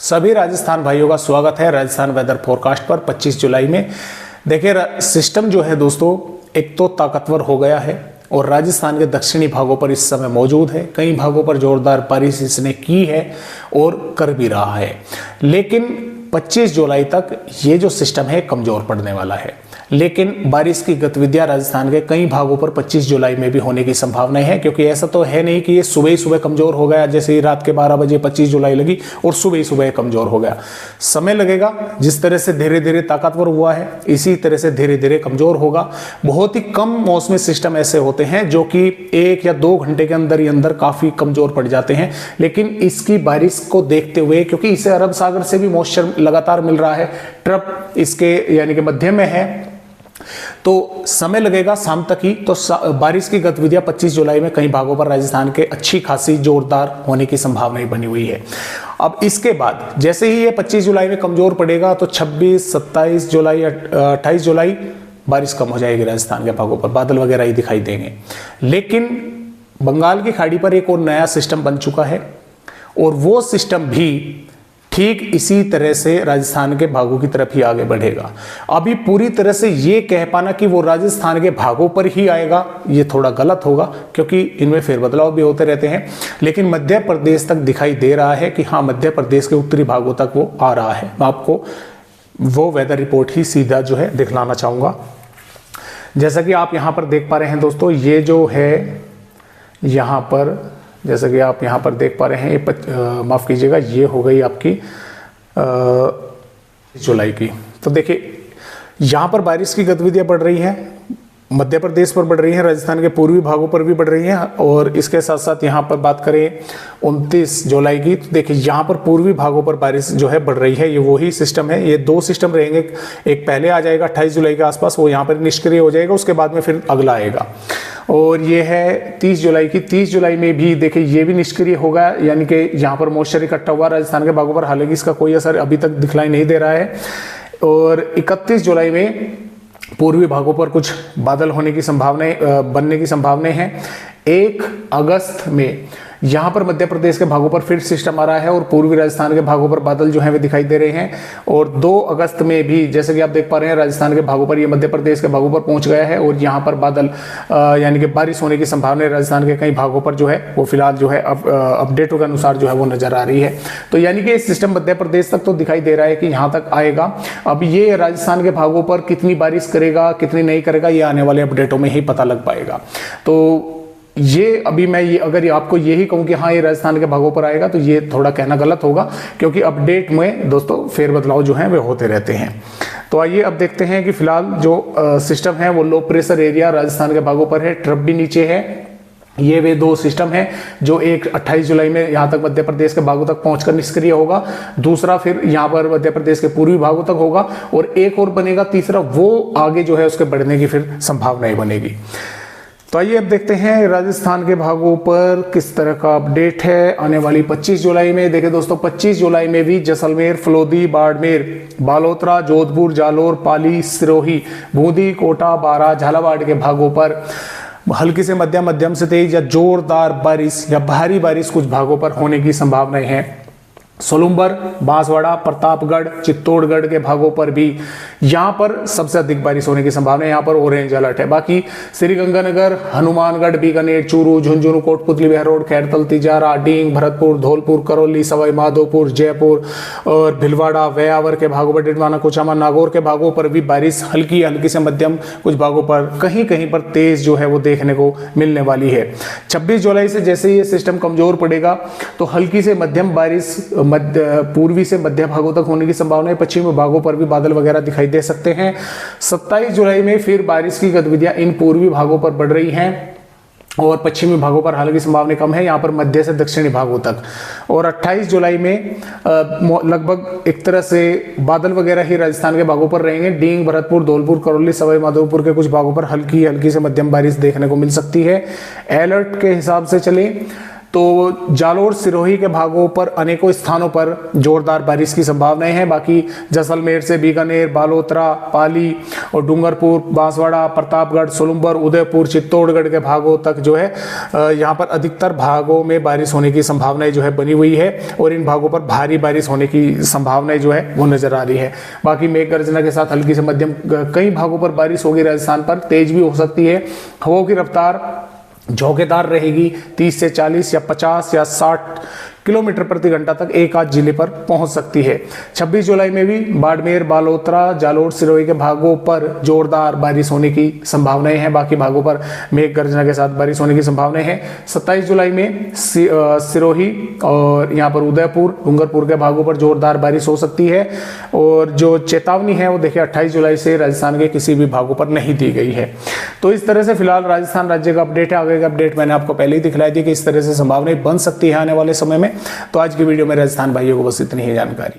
सभी राजस्थान भाइयों का स्वागत है राजस्थान वेदर फोरकास्ट पर 25 जुलाई में। देखिए सिस्टम जो है दोस्तों एक तो ताकतवर हो गया है और राजस्थान के दक्षिणी भागों पर इस समय मौजूद है। कई भागों पर जोरदार बारिश इसने की है और कर भी रहा है, लेकिन 25 जुलाई तक ये जो सिस्टम है कमजोर पड़ने वाला है। लेकिन बारिश की गतिविधियां राजस्थान के कई भागों पर 25 जुलाई में भी होने की संभावना है, क्योंकि ऐसा तो है नहीं कि ये सुबह ही सुबह कमजोर हो गया, जैसे ही रात के 12 बजे 25 जुलाई लगी और सुबह ही सुबह कमजोर हो गया। समय लगेगा, जिस तरह से धीरे धीरे ताकतवर हुआ है इसी तरह से धीरे धीरे कमजोर होगा। बहुत ही कम मौसमी सिस्टम ऐसे होते हैं जो कि 1 या 2 घंटे के अंदर ही अंदर काफी कमजोर पड़ जाते हैं, लेकिन इसकी बारिश को देखते हुए, क्योंकि इसे अरब सागर से भी मॉइस्चर लगातार मिल रहा है, ट्रफ इसके यानी कि मध्य में है, तो समय लगेगा शाम तक ही। तो बारिश की गतिविधियां 25 जुलाई में कई भागों पर राजस्थान के अच्छी खासी जोरदार होने की संभावना बनी हुई है। अब इसके बाद जैसे ही ये 25 जुलाई में कमजोर पड़ेगा तो 26, 27 जुलाई, 28 जुलाई बारिश कम हो जाएगी राजस्थान के भागों पर, बादल वगैरह ही दिखाई देंगे। लेकिन बंगाल की खाड़ी पर एक और नया सिस्टम बन चुका है और वो सिस्टम भी ठीक इसी तरह से राजस्थान के भागों की तरफ ही आगे बढ़ेगा। अभी पूरी तरह से ये कह पाना कि वो राजस्थान के भागों पर ही आएगा ये थोड़ा गलत होगा, क्योंकि इनमें फेरबदलाव भी होते रहते हैं। लेकिन मध्य प्रदेश तक दिखाई दे रहा है कि हाँ, मध्य प्रदेश के उत्तरी भागों तक वो आ रहा है। मैं आपको वो वेदर रिपोर्ट ही सीधा जो है दिखलाना चाहूँगा। जैसा कि आप यहाँ पर देख पा रहे हैं दोस्तों, ये जो है यहाँ पर, जैसा कि आप यहाँ पर देख पा रहे हैं, ये माफ़ कीजिएगा, ये हो गई आपकी जुलाई की। तो देखिए यहाँ पर बारिश की गतिविधियाँ बढ़ रही हैं, मध्य प्रदेश पर बढ़ रही हैं, राजस्थान के पूर्वी भागों पर भी बढ़ रही हैं। और इसके साथ साथ यहाँ पर बात करें 29 जुलाई की, तो देखिए यहाँ पर पूर्वी भागों पर बारिश जो है बढ़ रही है। ये वही सिस्टम है, ये 2 सिस्टम रहेंगे। एक पहले आ जाएगा 28 जुलाई के आसपास, वो यहाँ पर निष्क्रिय हो जाएगा, उसके बाद में फिर अगला आएगा। और ये है 30 जुलाई की। 30 जुलाई में भी देखिए ये भी निष्क्रिय होगा, यानी कि यहाँ पर मॉइस्चर इकट्ठा हुआ राजस्थान के भागों पर, हालांकि इसका कोई असर अभी तक दिखलाई नहीं दे रहा है। और 31 जुलाई में पूर्वी भागों पर कुछ बादल होने की संभावनाएं, बनने की संभावनाएं हैं। 1 अगस्त में यहाँ पर मध्य प्रदेश के भागों पर फिर सिस्टम आ रहा है और पूर्वी राजस्थान के भागों पर बादल जो हैं वे दिखाई दे रहे हैं। और 2 अगस्त में भी जैसे कि आप देख पा रहे हैं राजस्थान के भागों पर, ये मध्य प्रदेश के भागों पर पहुंच गया है और यहाँ पर बादल यानी कि बारिश होने की संभावना राजस्थान के कई भागों पर जो है वो फिलहाल जो है अपडेटों के अनुसार जो है वो नजर आ रही है। तो यानी कि सिस्टम मध्य प्रदेश तक तो दिखाई दे रहा है कि यहाँ तक आएगा। अब ये राजस्थान के भागों पर कितनी बारिश करेगा कितनी नहीं करेगा ये आने वाले अपडेटों में ही पता लग पाएगा। तो ये अभी मैं ये अगर आपको यही कहूं कि हाँ ये राजस्थान के भागों पर आएगा तो ये थोड़ा कहना गलत होगा, क्योंकि अपडेट में दोस्तों फेरबदलाव जो हैं वे होते रहते हैं। तो आइए अब देखते हैं कि फिलहाल जो सिस्टम है वो लो प्रेशर एरिया राजस्थान के भागों पर है, ट्रफ भी नीचे है। ये वे 2 सिस्टम हैं, जो एक 28 जुलाई में यहाँ तक मध्य प्रदेश के भागों तक पहुंचकर निष्क्रिय होगा, दूसरा फिर यहाँ पर मध्य प्रदेश के पूर्वी भागों तक होगा और एक और बनेगा तीसरा, वो आगे जो है उसके बढ़ने की फिर संभावनाएं बनेगी। तो आइए अब देखते हैं राजस्थान के भागों पर किस तरह का अपडेट है आने वाली 25 जुलाई में। देखिए दोस्तों 25 जुलाई में भी जैसलमेर, फलोदी, बाड़मेर, बालोतरा, जोधपुर, जालोर, पाली, सिरोही, बूंदी, कोटा, बारां, झालावाड़ के भागों पर हल्की से मध्यम से तेज या जोरदार बारिश या भारी बारिश कुछ भागों पर होने की संभावनाएं हैं। सोलुम्बर, बांसवाड़ा, प्रतापगढ़, चित्तौड़गढ़ के भागों पर भी यहाँ पर सबसे अधिक बारिश होने की संभावना है। यहाँ पर ऑरेंज अलर्ट है। बाकी श्रीगंगानगर, हनुमानगढ़, बीकानेर, चूरू, झुंझुनू, कोटपुतली, बहरोड, खैरतल, तिजारा, डींग, भरतपुर, धौलपुर, करौली, सवाई माधोपुर, जयपुर और भिलवाड़ा, व्यावर के भागों पर, डिडवाना, कुचामन, नागौर के भागों पर भी बारिश हल्की से मध्यम, कुछ भागों पर कहीं पर तेज जो है वो देखने को मिलने वाली है। 26 जुलाई से जैसे ये सिस्टम कमजोर पड़ेगा तो हल्की से मध्यम बारिश पूर्वी से मध्य भागों तक होने की संभावना है। पश्चिमी भागों पर भी बादल वगैरह दिखाई दे सकते हैं। 27 जुलाई में फिर बारिश की गतिविधियां इन पूर्वी भागों पर बढ़ रही हैं और पश्चिमी भागों पर हालांकि संभावना कम है, यहाँ पर मध्य से दक्षिणी भागों तक। और 28 जुलाई में लगभग एक तरह से बादल वगैरह ही राजस्थान के भागों पर रहेंगे। डींग, भरतपुर, धौलपुर, करौली, सवाई माधोपुर के कुछ भागों पर हल्की से मध्यम बारिश देखने को मिल सकती है। अलर्ट के हिसाब से चले तो जालोर सिरोही के भागों पर अनेकों स्थानों पर जोरदार बारिश की संभावनाएं हैं। बाकी जैसलमेर से बीकानेर, बालोतरा, पाली और डूंगरपुर, बांसवाड़ा, प्रतापगढ़, सोलुम्बर, उदयपुर, चित्तौड़गढ़ के भागों तक जो है यहाँ पर अधिकतर भागों में बारिश होने की संभावनाएं जो है बनी हुई है और इन भागों पर भारी बारिश होने की संभावनाएं जो है वो नजर आ रही है। बाकी मेघ गर्जना के साथ हल्की से मध्यम कई भागों पर बारिश होगी। राजस्थान पर तेज भी हो सकती है। हवाओं की रफ्तार झोंकेदार रहेगी, 30 से 40 या 50 या 60 किलोमीटर प्रति घंटा तक एक आध जिले पर पहुंच सकती है। 26 जुलाई में भी बाड़मेर, बालोतरा, जालोर सिरोही के भागों पर जोरदार बारिश होने की संभावनाएं हैं। बाकी भागों पर मेघ गर्जना के साथ बारिश होने की संभावनाएं हैं। 27 जुलाई में सिरोही और यहाँ पर उदयपुर, डूंगरपुर के भागों पर जोरदार बारिश हो सकती है। और जो चेतावनी है वो देखिए 28 जुलाई से राजस्थान के किसी भी भागों पर नहीं दी गई है। तो इस तरह से फिलहाल राजस्थान राज्य का अपडेट है। आगे का अपडेट मैंने आपको पहले ही दिखलाई थी कि इस तरह से संभावनाएं बन सकती है आने वाले समय में। तो आज की वीडियो में राजस्थान भाइयों को बस इतनी ही जानकारी।